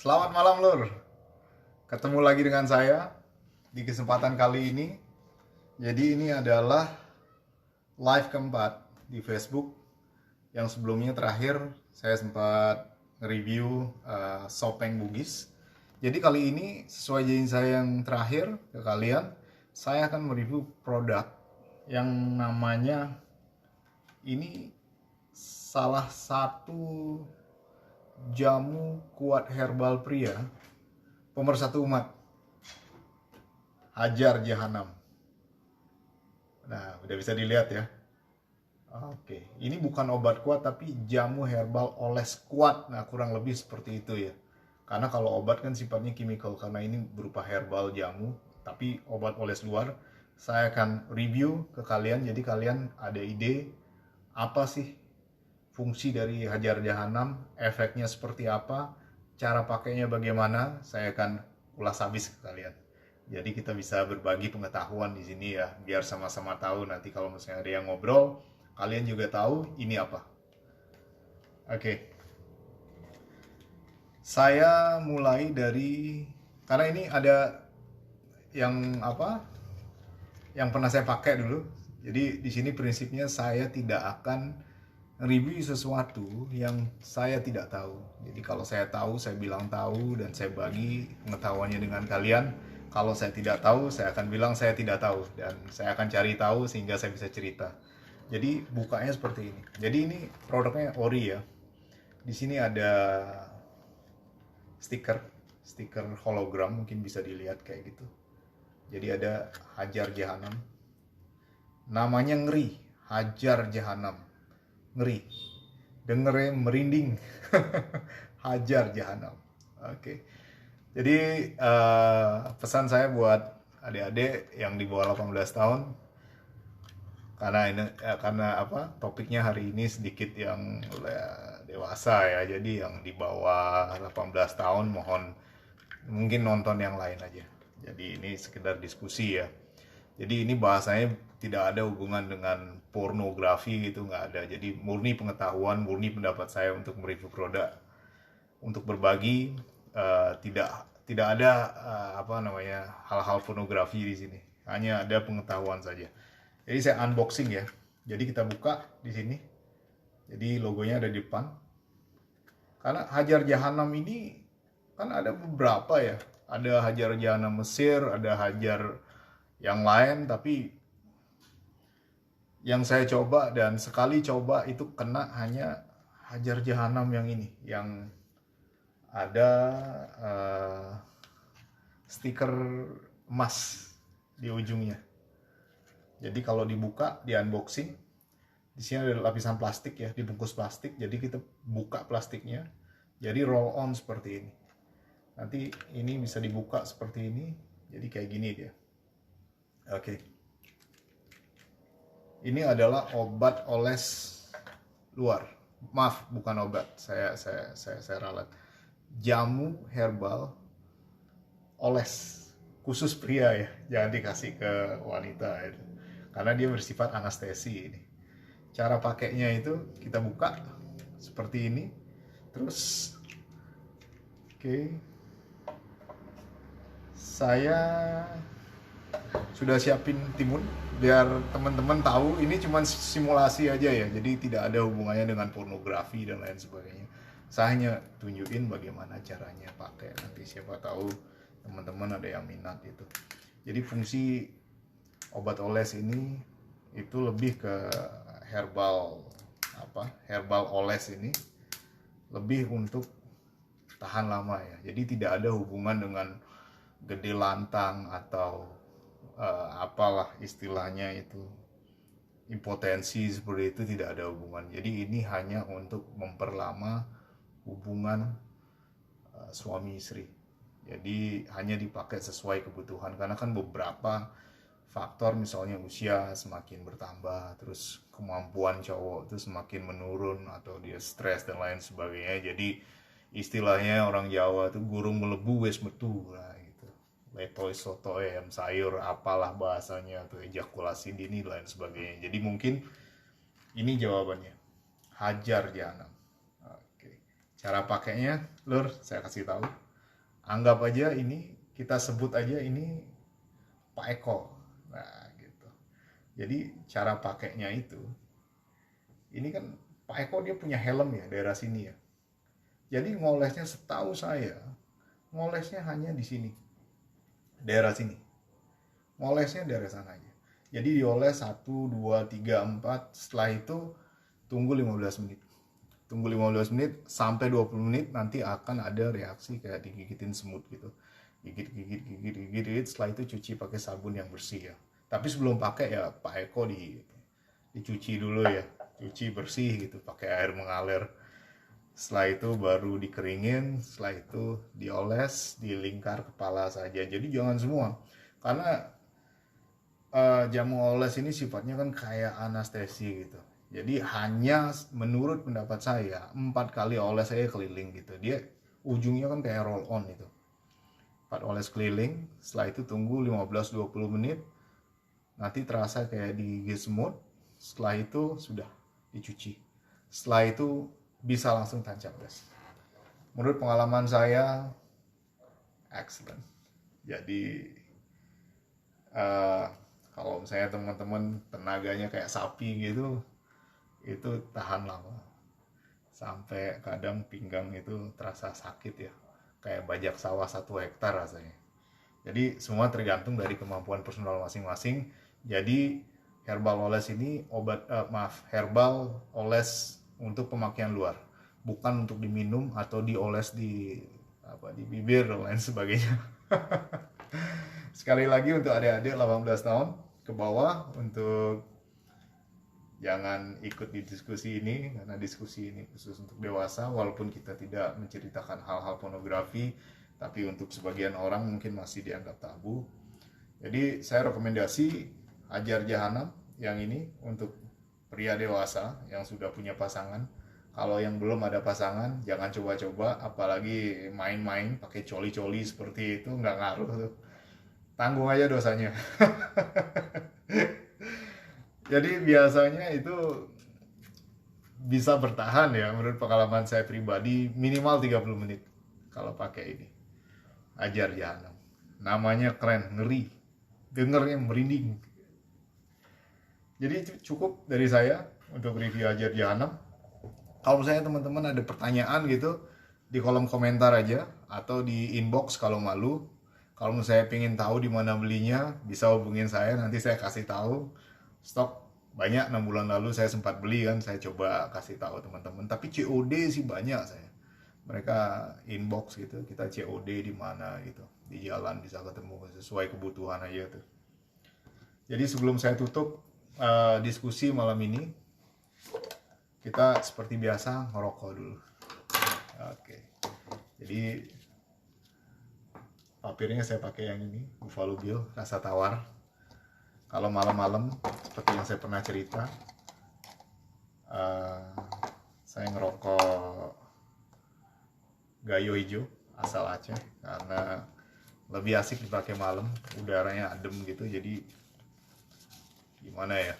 Selamat malam Lur. Ketemu lagi dengan saya di kesempatan kali ini. Jadi ini adalah live keempat di Facebook. Yang sebelumnya terakhir saya sempat nge-review Sopeng Bugis. Jadi kali ini sesuai janji saya yang terakhir ke kalian, saya akan mereview produk yang namanya ini salah satu jamu kuat herbal pria pemersatu umat, Hajar Jahanam. Nah, udah bisa dilihat ya. Oke, ini bukan obat kuat tapi jamu herbal oles kuat. Nah, kurang lebih seperti itu ya. Karena kalau obat kan sifatnya kimikal, karena ini berupa herbal jamu, tapi obat oles luar. Saya akan review ke kalian, jadi kalian ada ide apa sih fungsi dari Hajar Jahanam, efeknya seperti apa, cara pakainya bagaimana, saya akan ulas habis ke kalian. Jadi kita bisa berbagi pengetahuan di sini ya, biar sama-sama tahu nanti kalau misalnya ada yang ngobrol, kalian juga tahu ini apa. Oke, saya mulai dari karena ini ada yang apa? Yang pernah saya pakai dulu. Jadi di sini prinsipnya saya tidak akan review sesuatu yang saya tidak tahu. Jadi kalau saya tahu, saya bilang tahu dan saya bagi pengetahuannya dengan kalian. Kalau saya tidak tahu, saya akan bilang saya tidak tahu dan saya akan cari tahu sehingga saya bisa cerita. Jadi bukanya seperti ini. Jadi ini produknya ori ya. Di sini ada stiker, stiker hologram mungkin bisa dilihat kayak gitu. Jadi ada Hajar Jahanam. Namanya ngeri, Hajar Jahanam. Ngeri, dengernya merinding. Hajar Jahanam. Oke, jadi pesan saya buat adik-adik yang di bawah 18 tahun, karena ini karena apa, topiknya hari ini sedikit yang dewasa ya, jadi yang di bawah 18 tahun mohon mungkin nonton yang lain aja. Jadi ini sekedar diskusi ya. Jadi ini bahasanya tidak ada hubungan dengan pornografi, gitu nggak ada. Jadi murni pengetahuan, murni pendapat saya untuk mereview produk, untuk berbagi. Tidak ada apa namanya, hal-hal pornografi di sini. Hanya ada pengetahuan saja. Jadi saya unboxing ya. Jadi kita buka di sini. Jadi logonya ada di depan. Karena Hajar Jahanam ini kan ada beberapa ya. Ada Hajar Jahanam Mesir, ada Hajar yang lain, tapi yang saya coba dan sekali coba itu kena hanya Hajar Jahanam yang ini, yang ada stiker emas di ujungnya. Jadi kalau dibuka, di unboxing, di sini ada lapisan plastik ya, dibungkus plastik. Jadi kita buka plastiknya, jadi roll on seperti ini. Nanti ini bisa dibuka seperti ini, jadi kayak gini dia. Oke. Ini adalah obat oles luar. Maaf, bukan obat. Saya ralat. Jamu herbal oles khusus pria ya. Jangan dikasih ke wanita itu. Karena dia bersifat anestesi ini. Cara pakainya itu kita buka seperti ini. Terus oke. Saya sudah siapin timun biar teman-teman tahu ini cuma simulasi aja ya, jadi tidak ada hubungannya dengan pornografi dan lain sebagainya. Saya hanya tunjukin bagaimana caranya pakai, nanti siapa tahu teman-teman ada yang minat itu. Jadi fungsi obat oles ini itu lebih ke herbal, herbal oles ini lebih untuk tahan lama ya, jadi tidak ada hubungan dengan gede lantang atau apalah istilahnya itu, impotensi seperti itu, tidak ada hubungan. Jadi ini hanya untuk memperlama hubungan suami istri. Jadi hanya dipakai sesuai kebutuhan, karena kan beberapa faktor, misalnya usia semakin bertambah, terus kemampuan cowok itu semakin menurun, atau dia stres dan lain sebagainya. Jadi istilahnya orang Jawa itu gurung melebu wes metu lah gitu. Letoy sotoy ayam sayur apalah bahasanya, atau ejakulasi dini lain sebagainya. Jadi mungkin ini jawabannya. Hajar Jahanam. Oke. Cara pakainya, Lur, saya kasih tahu. Anggap aja ini, kita sebut aja ini Pak Eko. Nah gitu. Jadi cara pakainya itu, ini kan Pak Eko dia punya helm ya daerah sini ya. Jadi ngolesnya setahu saya, ngolesnya hanya di sini, daerah sini. Ngolesnya daerah sana aja. Jadi dioles 1, 2, 3, 4. Setelah itu tunggu 15 menit. Tunggu 15 menit sampai 20 menit, nanti akan ada reaksi kayak digigitin semut gitu. Gigit, gigit, gigit, gigit, gigit. Setelah itu cuci pakai sabun yang bersih ya. Tapi sebelum pakai ya Pak Eko dicuci dulu ya. Cuci bersih gitu pakai air mengalir. Setelah itu baru dikeringin, setelah itu dioles di lingkar kepala saja. Jadi jangan semua. Karena jamu oles ini sifatnya kan kayak anestesi gitu. Jadi hanya menurut pendapat saya 4 kali oles saya keliling gitu. Dia ujungnya kan kayak roll on itu. 4 oles keliling, setelah itu tunggu 15-20 menit. Nanti terasa kayak digigit semut. Setelah itu sudah dicuci. Setelah itu bisa langsung tancap gas. Menurut pengalaman saya excellent. Jadi kalau misalnya teman-teman tenaganya kayak sapi gitu, itu tahan lama. Sampai kadang pinggang itu terasa sakit ya, kayak bajak sawah 1 hektar rasanya. Jadi semua tergantung dari kemampuan personal masing-masing. Jadi herbal oles ini herbal oles untuk pemakaian luar, bukan untuk diminum atau dioles di bibir dan lain sebagainya. Sekali lagi untuk adik-adik 18 tahun ke bawah, untuk jangan ikut di diskusi ini, karena diskusi ini khusus untuk dewasa. Walaupun kita tidak menceritakan hal-hal pornografi, tapi untuk sebagian orang mungkin masih dianggap tabu. Jadi saya rekomendasi Hajar Jahanam yang ini untuk pria dewasa yang sudah punya pasangan. Kalau yang belum ada pasangan, jangan coba-coba, apalagi main-main pakai coli-coli seperti itu, nggak ngaruh tuh. Tanggung aja dosanya. Jadi biasanya itu bisa bertahan ya, menurut pengalaman saya pribadi minimal 30 menit kalau pakai ini Hajar Jahanam. Namanya keren, ngeri, dengernya merinding. Jadi cukup dari saya untuk review Hajar Jahanam. Kalau misalnya teman-teman ada pertanyaan gitu, di kolom komentar aja atau di inbox kalau malu. Kalau misalnya pengen tahu di mana belinya, bisa hubungin saya, nanti saya kasih tahu. Stok banyak, 6 bulan lalu saya sempat beli kan, saya coba kasih tahu teman-teman. Tapi COD sih banyak saya. Mereka inbox gitu, kita COD di mana gitu, di jalan bisa ketemu sesuai kebutuhan aja tuh. Jadi sebelum saya tutup diskusi malam ini, kita seperti biasa ngerokok dulu. Oke. Jadi papirnya saya pakai yang ini, Buffalo Bill rasa tawar. Kalau malam-malam seperti yang saya pernah cerita, saya ngerokok Gayo hijau asal Aceh karena lebih asik dipakai malam, udaranya adem gitu, jadi gimana ya,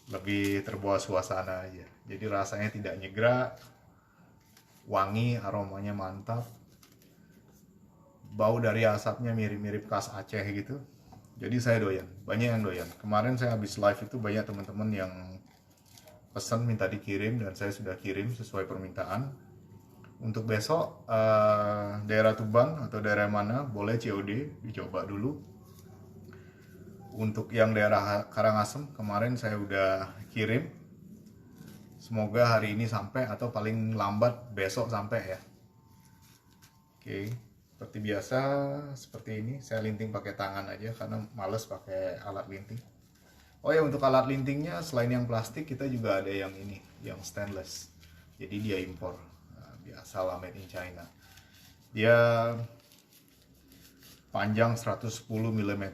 lebih terbawa suasana aja. Jadi rasanya tidak nyegrak, wangi, aromanya mantap, bau dari asapnya mirip-mirip khas Aceh gitu. Jadi saya doyan, banyak yang doyan. Kemarin saya habis live itu banyak teman-teman yang pesan minta dikirim, dan saya sudah kirim sesuai permintaan. Untuk besok daerah Tuban atau daerah mana boleh COD, dicoba dulu. Untuk yang daerah Karangasem kemarin saya udah kirim. Semoga hari ini sampai atau paling lambat besok sampai ya. Oke, seperti biasa seperti ini saya linting pakai tangan aja karena males pakai alat linting. Oh ya, untuk alat lintingnya selain yang plastik kita juga ada yang ini, yang stainless. Jadi dia impor. Nah, biasa lah, made in China. Dia panjang 110 mm,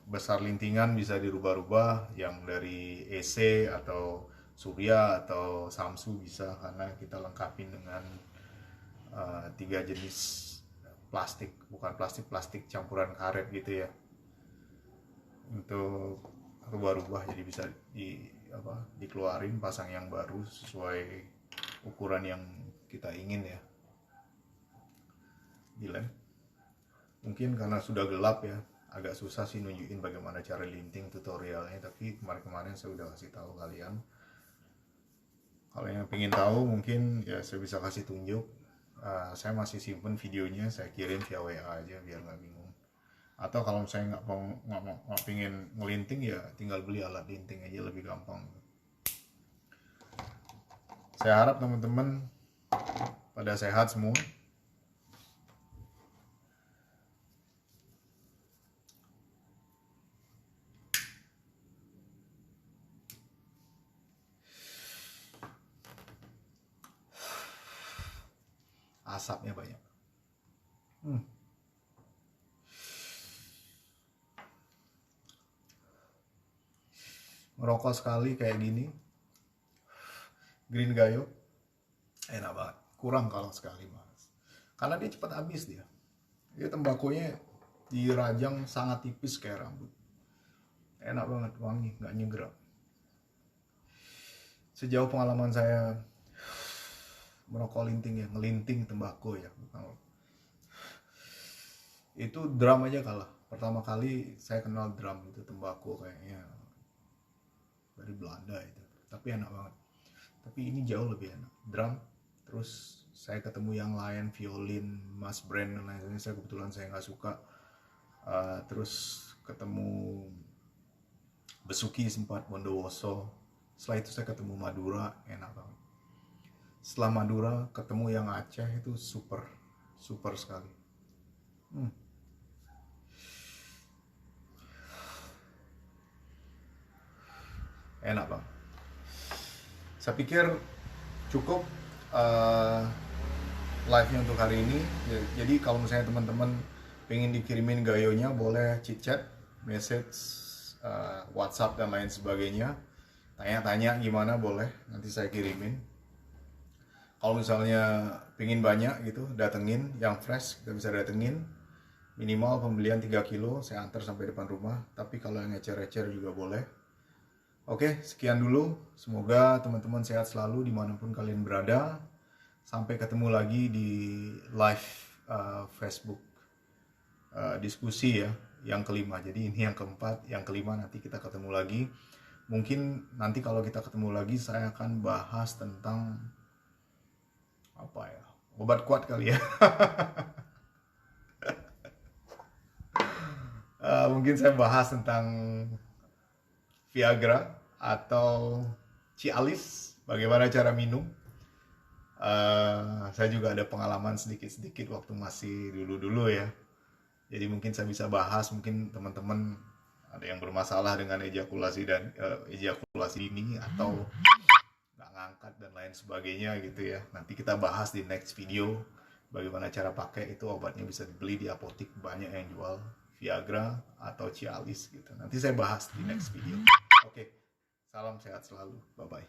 besar lintingan bisa dirubah-rubah, yang dari EC atau Surya atau Samsu bisa, karena kita lengkapin dengan 3 jenis plastik, bukan plastik campuran karet gitu ya, untuk rubah-rubah. Jadi bisa dikeluarin, pasang yang baru sesuai ukuran yang kita ingin ya. Gila. Mungkin karena sudah gelap ya, agak susah sih nunjukin bagaimana cara linting tutorialnya, tapi kemarin-kemarin saya udah kasih tahu kalian. Kalau yang pengen tahu mungkin ya saya bisa kasih tunjuk. Saya masih simpen videonya, saya kirim via WA aja biar nggak bingung. Atau kalau saya nggak pengen ngelinting ya tinggal beli alat linting aja, lebih gampang. Saya harap teman-teman pada sehat semua. Asapnya banyak. Merokok sekali kayak gini, Green Gayo, enak banget. Kurang kalau sekali mas, karena dia cepat habis dia. Dia tembakonya dirajang sangat tipis kayak rambut. Enak banget, wangi, nggak nyegerak. Sejauh pengalaman saya merokok linting ya, ngelinting tembakau ya, bukan. Itu drum aja kalah. Pertama kali saya kenal drum itu tembakau kayaknya dari Belanda itu, tapi enak banget. Tapi ini jauh lebih enak, drum. Terus saya ketemu yang lain, violin, Mas Brand dan lain-lain. Saya kebetulan saya nggak suka. Terus ketemu Besuki sempat, Bondowoso. Setelah itu saya ketemu Madura, enak banget. Setelah Madura ketemu yang Aceh itu super sekali. Enak banget. Saya pikir cukup live-nya untuk hari ini. Jadi kalau misalnya teman-teman pengen dikirimin gayonya, boleh chit-chat, message, WhatsApp dan lain sebagainya. Tanya-tanya gimana boleh, nanti saya kirimin. Kalau misalnya pengen banyak gitu, datengin yang fresh, kita bisa datengin. Minimal pembelian 3 kilo, saya antar sampai depan rumah. Tapi kalau yang ecer-ecer juga boleh. Oke, sekian dulu. Semoga teman-teman sehat selalu dimanapun kalian berada. Sampai ketemu lagi di live Facebook diskusi ya, yang kelima. Jadi ini yang keempat, yang kelima nanti kita ketemu lagi. Mungkin nanti kalau kita ketemu lagi saya akan bahas tentang apa ya, obat kuat kali ya. Mungkin saya bahas tentang Viagra atau Cialis, bagaimana cara minum. Saya juga ada pengalaman sedikit-sedikit waktu masih dulu-dulu ya. Jadi mungkin saya bisa bahas, mungkin teman-teman ada yang bermasalah dengan ejakulasi dan ejakulasi dini atau nggak ngangkat dan lain sebagainya gitu ya. Nanti kita bahas di next video bagaimana cara pakai. Itu obatnya bisa dibeli di apotik, banyak yang jual Viagra atau Cialis gitu. Nanti saya bahas di next video. Oke, salam sehat selalu, bye bye.